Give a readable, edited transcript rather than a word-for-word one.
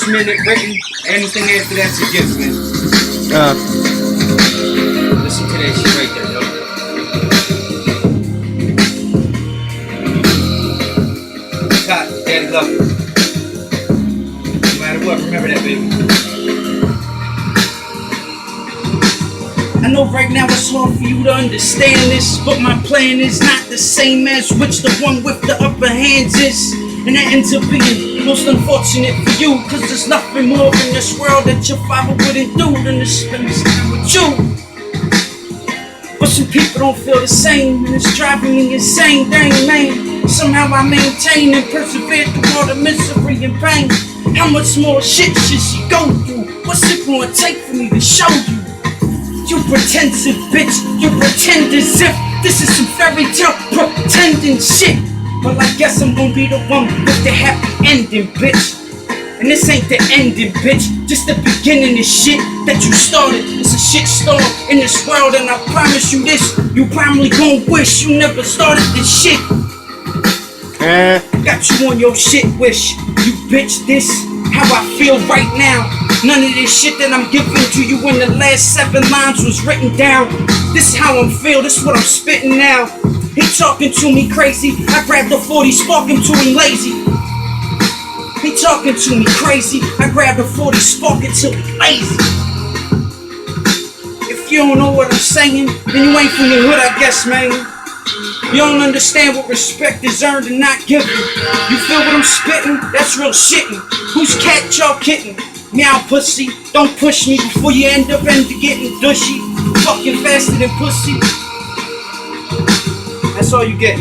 first minute written. Anything after that's a gift, man. Listen to that shit right there, yo. God, daddy love you. No matter what, remember that, baby. I know right now it's hard for you to understand this, but my plan is not the same as which the one with the upper hands is. And that ends up being most unfortunate for you, cause there's nothing more in this world that your father wouldn't do than to spend his time with you. But some people don't feel the same, and it's driving me insane, dang man. Somehow I maintain and persevere through all the misery and pain. How much more shit should she go through? What's it gonna take for me to show you? You pretensive bitch, you pretend as if this is some fairy tale pretending shit. Well, I guess I'm gonna be the one with the happy ending, bitch. And this ain't the ending, bitch, just the beginning of shit that you started. It's a shit storm in this world, and I promise you this, you probably gon' wish you never started this shit. Got you on your shit wish, you bitch. This how I feel right now. None of this shit that I'm giving to you in the last 7 lines was written down. This how I'm feel, this what I'm spitting now. He talking to me crazy, I grabbed the 40, sparking to him lazy. He talking to me crazy, I grabbed the 40, sparking to him lazy. If you don't know what I'm saying, then you ain't from the hood, I guess, man. You don't understand what respect is earned and not given. You feel what I'm spitting? That's real shitting. Who's cat y'all kidding? Meow pussy, don't push me before you end up getting dushy. Fucking faster than pussy. That's all you get.